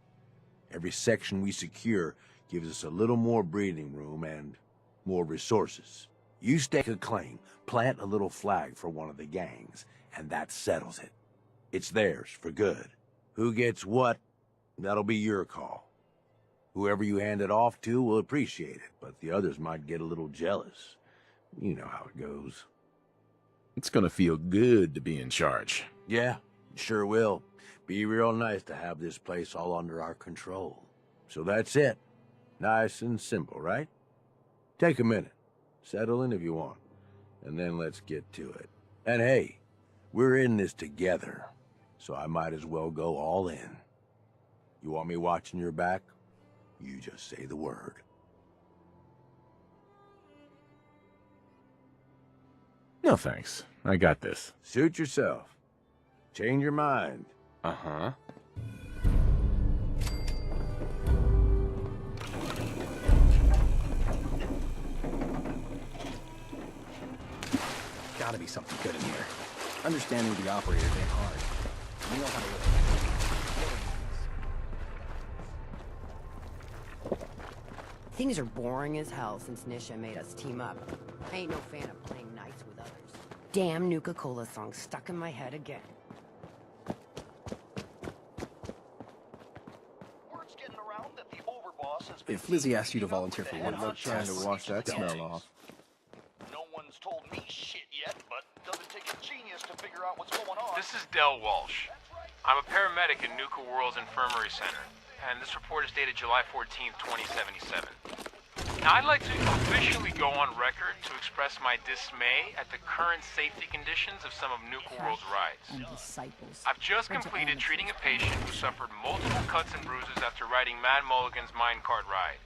Every section we secure gives us a little more breathing room and more resources. You stake a claim, plant a little flag for one of the gangs, and that settles it. It's theirs for good. Who gets what, that'll be your call. Whoever you hand it off to will appreciate it, but the others might get a little jealous. You know how it goes. It's gonna feel good to be in charge. Yeah, sure will. Be real nice to have this place all under our control. So that's it. Nice and simple, right? Take a minute. Settle in if you want. And then let's get to it. And hey, we're in this together, so I might as well go all in. You want me watching your back? You just say the word. No thanks. I got this. Suit yourself. Change your mind. Uh-huh. Gotta be something good in here. Understanding the operators ain't hard. You know how to work. Things are boring as hell since Nisha made us team up. I ain't no fan of playing nice with others. Damn Nuka-Cola song stuck in my head again. Word's getting around that the overboss has been If Lizzie asked you to volunteer for one of our Trying to wash that smell off. No one's told me shit yet, but doesn't take a genius to figure out what's going on. This is Del Walsh. I'm a paramedic in Nuka World's Infirmary Center, and this report is dated July 14th, 2077. Now, I'd like to officially go on record to express my dismay at the current safety conditions of some of Nuka World's rides. I've just completed treating a patient who suffered multiple cuts and bruises after riding Mad Mulligan's minecart ride.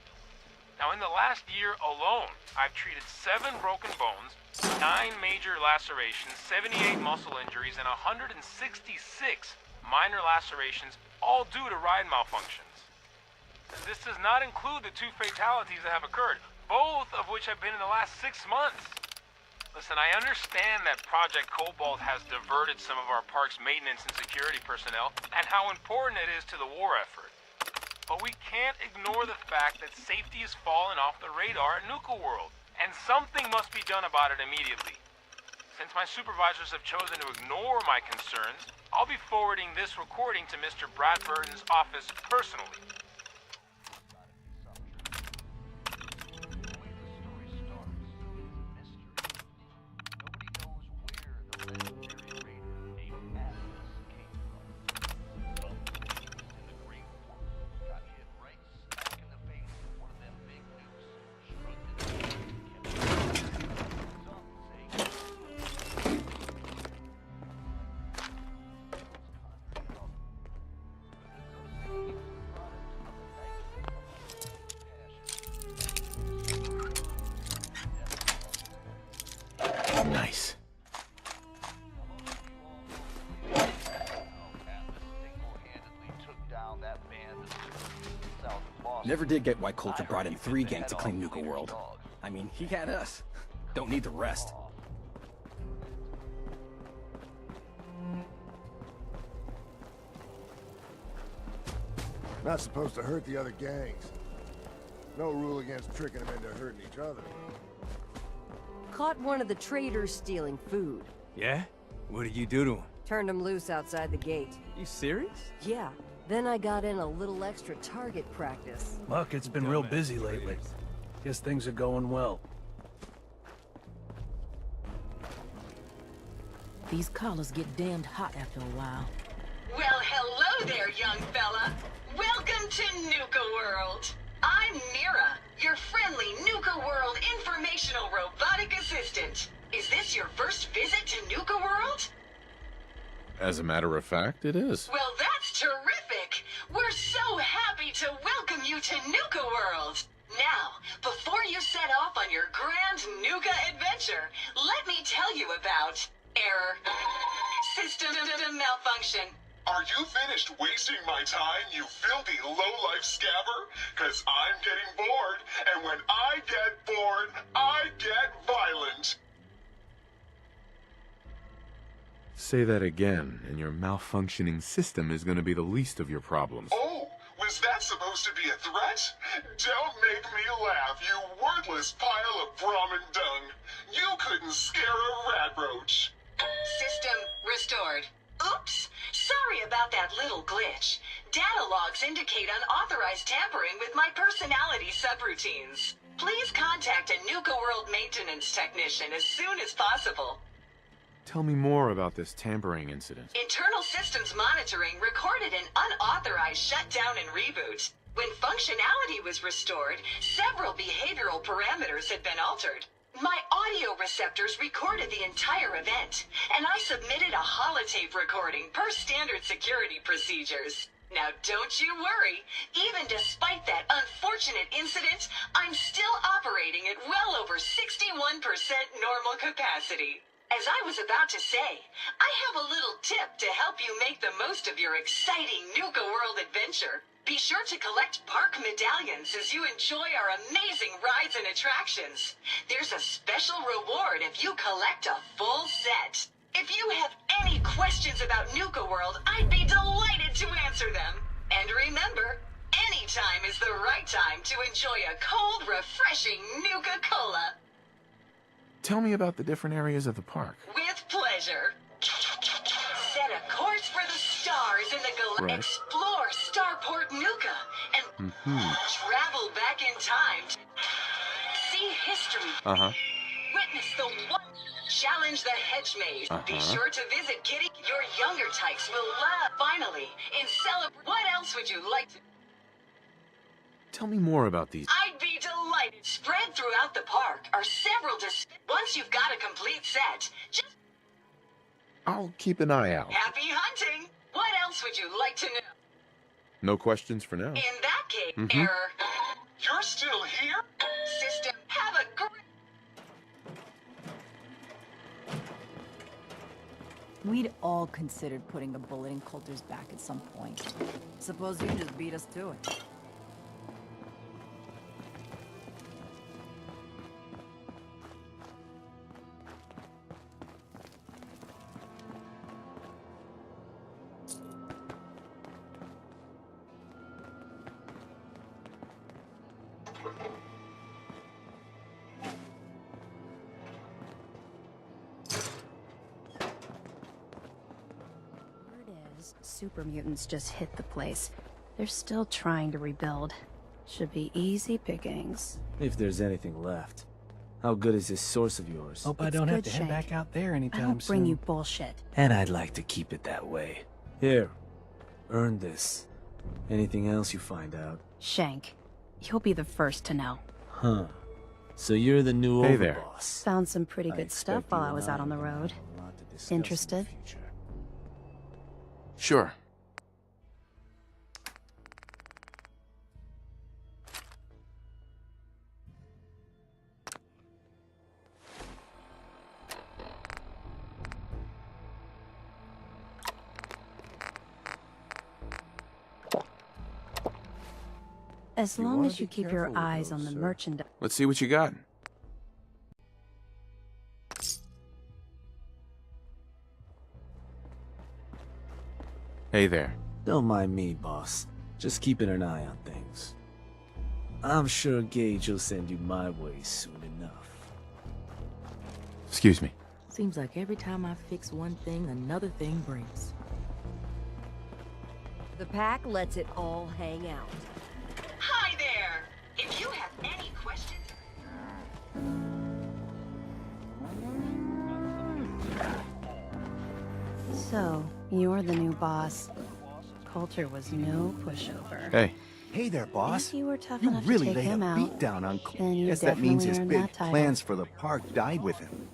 Now, in the last year alone, I've treated 7 broken bones, 9 major lacerations, 78 muscle injuries, and 166 minor lacerations, all due to ride malfunctions. This does not include the 2 fatalities that have occurred, both of which have been in the last 6 months. Listen, I understand that Project Cobalt has diverted some of our park's maintenance and security personnel, and how important it is to the war effort. But we can't ignore the fact that safety has fallen off the radar at Nuka World, and something must be done about it immediately. Since my supervisors have chosen to ignore my concerns, I'll be forwarding this recording to Mr. Bradburton's office personally. Never did get why Coulter brought in 3 gangs to claim Nuka World. I mean, he had us. Don't need the rest. Not supposed to hurt the other gangs. No rule against tricking them into hurting each other. Caught one of the traders stealing food. Yeah? What did you do to him? Turned him loose outside the gate. You serious? Yeah. Then I got in a little extra target practice. Luck, it's been real busy lately. Guess things are going well. These collars get damned hot after a while. Well, hello there, young fella. Welcome to Nuka World. I'm Mira, your friendly Nuka World informational robotic assistant. Is this your first visit to Nuka World? As a matter of fact, it is. Well, that's terrific. We're so happy to welcome you to Nuka World. Now, before you set off on your grand Nuka adventure, let me tell you about error, system malfunction. Are you finished wasting my time, you filthy low-life scabber? 'Cause I'm getting bored, and when I get bored, I get violent. Say that again, and your malfunctioning system is going to be the least of your problems. Oh, was that supposed to be a threat? Don't make me laugh, you worthless pile of Brahmin dung. You couldn't scare a rat roach. System restored. Oops! Sorry about that little glitch. Data logs indicate unauthorized tampering with my personality subroutines. Please contact a Nuka World maintenance technician as soon as possible. Tell me more about this tampering incident. Internal systems monitoring recorded an unauthorized shutdown and reboot. When functionality was restored, several behavioral parameters had been altered. My audio receptors recorded the entire event, and I submitted a holotape recording per standard security procedures. Now don't you worry, even despite that unfortunate incident, I'm still operating at well over 61% normal capacity. As I was about to say, I have a little tip to help you make the most of your exciting Nuka World adventure. Be sure to collect park medallions as you enjoy our amazing rides and attractions. There's a special reward if you collect a full set. If you have any questions about Nuka World, I'd be delighted to answer them. And remember, any time is the right time to enjoy a cold, refreshing Nuka-Cola. Tell me about the different areas of the park. With pleasure. Set a course for the stars in the Right. Explore Starport Nuka and travel back in time. See history. Witness the one. Challenge the hedge maze. Be sure to visit Kitty. Your younger types will love. Finally, in celebration. What else would you like to? Tell me more about these. I'd be delighted. Spread throughout the park are several once you've got a complete set, just I'll keep an eye out. happy hunting. What else would you like to know? No questions for now. In that case, Mhm. error. You're still here? System, have a great... We'd all considered putting a bullet in Coulter's back at some point. Suppose you just beat us to it. Super mutants just hit the place. They're still trying to rebuild. Should be easy pickings. If there's anything left. How good is this source of yours? Hope I don't have to head back out there I anytime don't soon. bring you bullshit. And I'd like to keep it that way. Here, earn this. Anything else you find out? Shank, you'll be the first to know. Huh. So you're the new Hey there. overboss. Found some pretty good stuff expect while you I and was I out on the have road. a lot to discuss Interested? Sure. As You long wanna as you be keep your careful with eyes those, on the sir. merchandise. Let's see what you got. Hey there. Don't mind me, boss. Just keeping an eye on things. I'm sure Gage will send you my way soon enough. Excuse me. Seems like every time I fix one thing, another thing breaks. The pack lets it all hang out. Hi there! If you have any questions... So, you're the new boss. Coulter was no pushover. Hey. Hey there, boss. If you were tough You enough really to take laid him a out, beat down on then you Guess that means his definitely earned big that title. plans for the park died with him.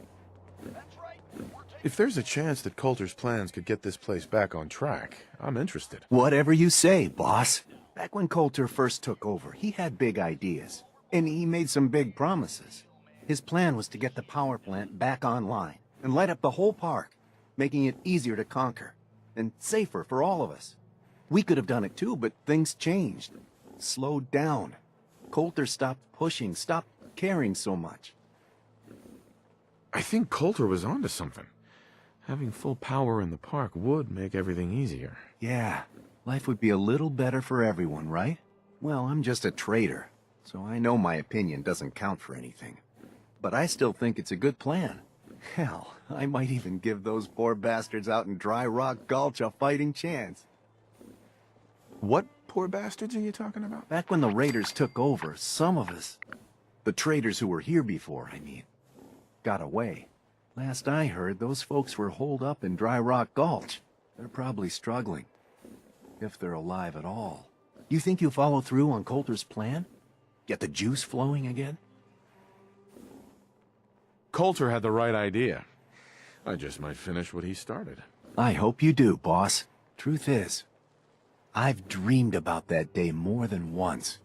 If there's a chance that Coulter's plans could get this place back on track, I'm interested. Whatever you say, boss. Back when Coulter first took over, he had big ideas. And he made some big promises. His plan was to get the power plant back online and light up the whole park, making it easier to conquer and safer for all of us. We could have done it too, but things changed. Slowed down. Coulter stopped pushing, stopped caring so much. I think Coulter was onto something. Having full power in the park would make everything easier. Yeah, life would be a little better for everyone, right? Well, I'm just a trader, so I know my opinion doesn't count for anything. But I still think it's a good plan. Hell, I might even give those poor bastards out in Dry Rock Gulch a fighting chance. What poor bastards are you talking about? Back when the Raiders took over, some of us, the traders who were here before, I mean, got away. Last I heard, those folks were holed up in Dry Rock Gulch. They're probably struggling. If they're alive at all. You think you'll follow through on Coulter's plan? Get the juice flowing again? Coulter had the right idea. I just might finish what he started. I hope you do, boss. Truth is, I've dreamed about that day more than once.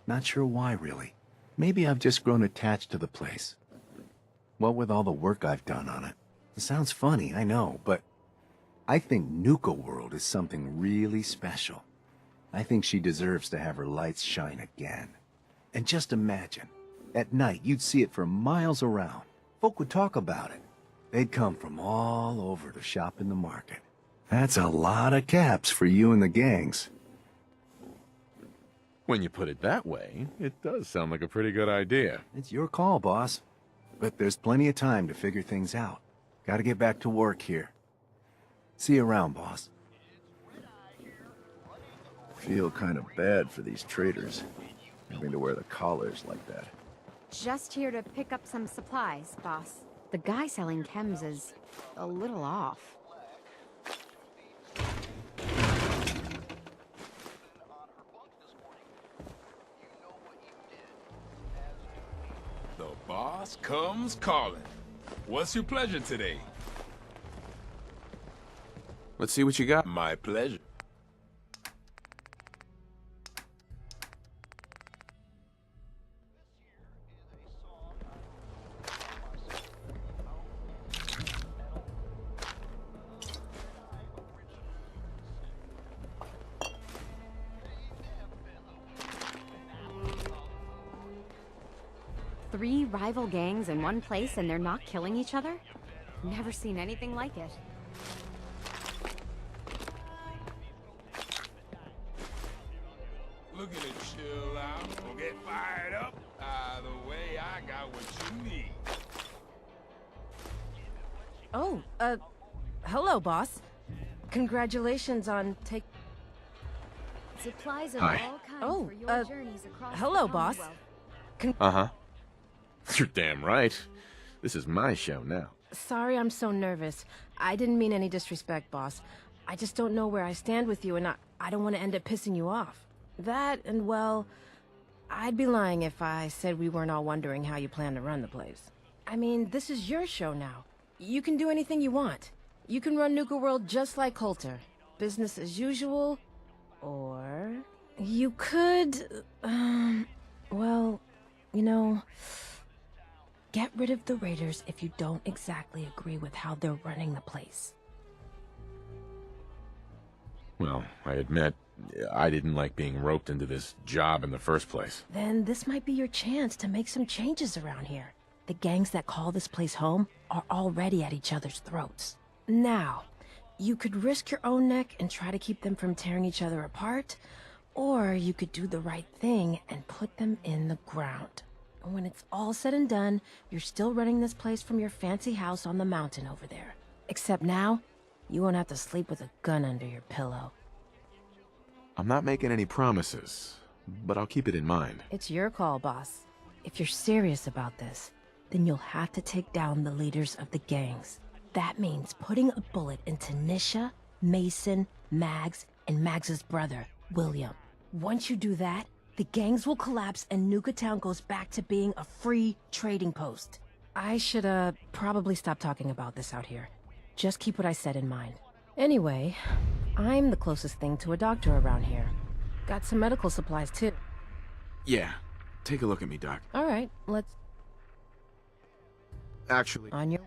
Not sure why, really. Maybe I've just grown attached to the place. What with all the work I've done on it. It sounds funny, I know, but I think Nuka World is something really special. I think she deserves to have her lights shine again. And just imagine, at night you'd see it for miles around. Folk would talk about it. They'd come from all over to shop in the market. That's a lot of caps for you and the gangs. When you put it that way, it does sound like a pretty good idea. It's your call, boss. But there's plenty of time to figure things out. Gotta get back to work here. See you around, boss. Feel kind of bad for these traders, having to wear the collars like that. Just here to pick up some supplies, boss. The guy selling chems is a little off. The boss comes calling. What's your pleasure today? Let's see what you got. My pleasure. Three rival gangs in one place and they're not killing each other? Never seen anything like it. Look at it chill out. Don't get fired up. Either way, I got what you need. Oh, hello, boss. Congratulations on take. Supplies of Hi. all kinds Oh, for your journeys across hello, the boss. Commonwealth. Uh-huh. You're damn right. This is my show now. Sorry I'm so nervous. I didn't mean any disrespect, boss. I just don't know where I stand with you, and I don't want to end up pissing you off. That, and well, I'd be lying if I said we weren't all wondering how you plan to run the place. I mean, this is your show now. You can do anything you want. You can run Nuka World just like Coulter. Business as usual, or you could, well, you know, get rid of the Raiders if you don't exactly agree with how they're running the place. Well, I admit, I didn't like being roped into this job in the first place. Then this might be your chance to make some changes around here. The gangs that call this place home are already at each other's throats. Now, you could risk your own neck and try to keep them from tearing each other apart, or you could do the right thing and put them in the ground. When it's all said and done, you're still running this place from your fancy house on the mountain over there. Except now, you won't have to sleep with a gun under your pillow. I'm not making any promises, but I'll keep it in mind. It's your call, boss. If you're serious about this, then you'll have to take down the leaders of the gangs. That means putting a bullet into Nisha, Mason, Mags, and Mags's brother, William. Once you do that, the gangs will collapse and Nuka-Town goes back to being a free trading post. I should, probably stop talking about this out here. Just keep what I said in mind. Anyway, I'm the closest thing to a doctor around here. Got some medical supplies, too. Yeah, take a look at me, Doc. All right, let's... Actually... On your...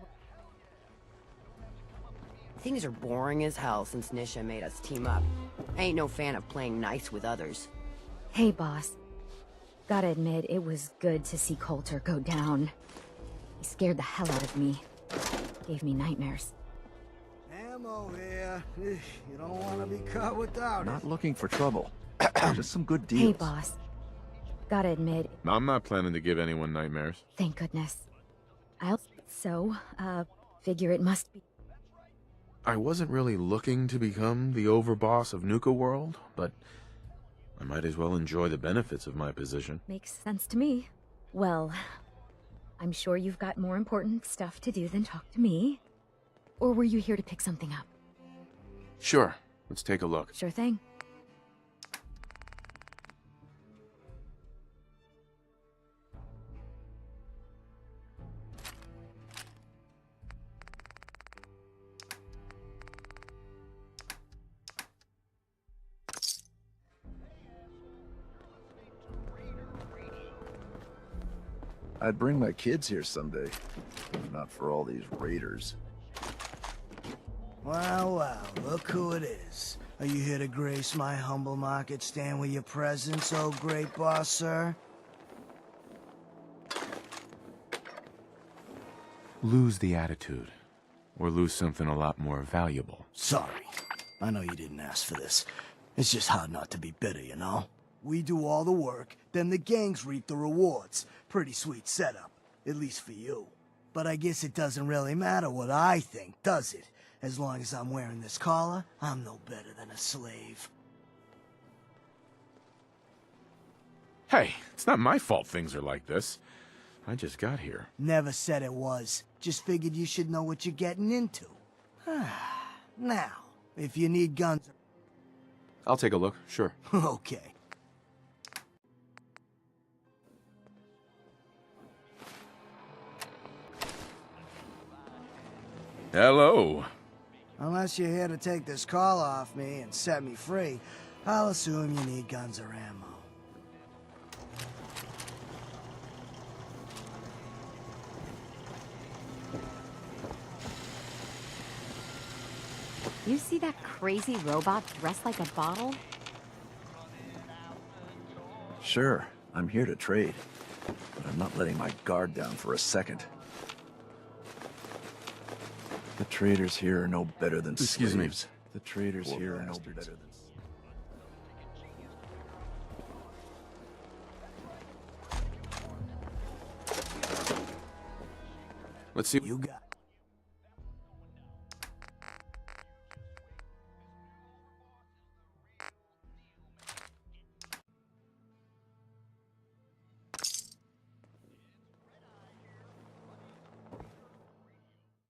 Things are boring as hell since Nisha made us team up. I ain't no fan of playing nice with others. Hey, boss. Gotta admit, it was good to see Coulter go down. He scared the hell out of me. Gave me nightmares. Ammo here. You don't want to be caught without it. Not looking for trouble. Just some good deals. Hey, boss. Gotta admit, I'm not planning to give anyone nightmares. thank goodness. Figure it must be. I wasn't really looking to become the overboss of Nuka World, but I might as well enjoy the benefits of my position. Makes sense to me. Well, I'm sure you've got more important stuff to do than talk to me. Or were you here to pick something up? Sure, let's take a look. Sure thing. I'd bring my kids here someday, if not for all these raiders. Wow, wow, look who it is. Are you here to grace my humble market stand with your presence, oh great boss, sir? Lose the attitude, or lose something a lot more valuable. Sorry. I know you didn't ask for this. It's just hard not to be bitter, you know? We do all the work, then the gangs reap the rewards. Pretty sweet setup, at least for you. But I guess it doesn't really matter what I think, does it? As long as I'm wearing this collar, I'm no better than a slave. Hey, it's not my fault things are like this. I just got here. Never said it was. Just figured you should know what you're getting into. Now, if you need guns... I'll take a look, sure. Okay. Hello. Unless you're here to take this collar off me and set me free, I'll assume you need guns or ammo. You see that crazy robot dressed like a bottle? Sure, I'm here to trade, but I'm not letting my guard down for a second. The traders here are no better than Excuse slaves. me. The traders Poor here are no bastards. better than... Let's see. You got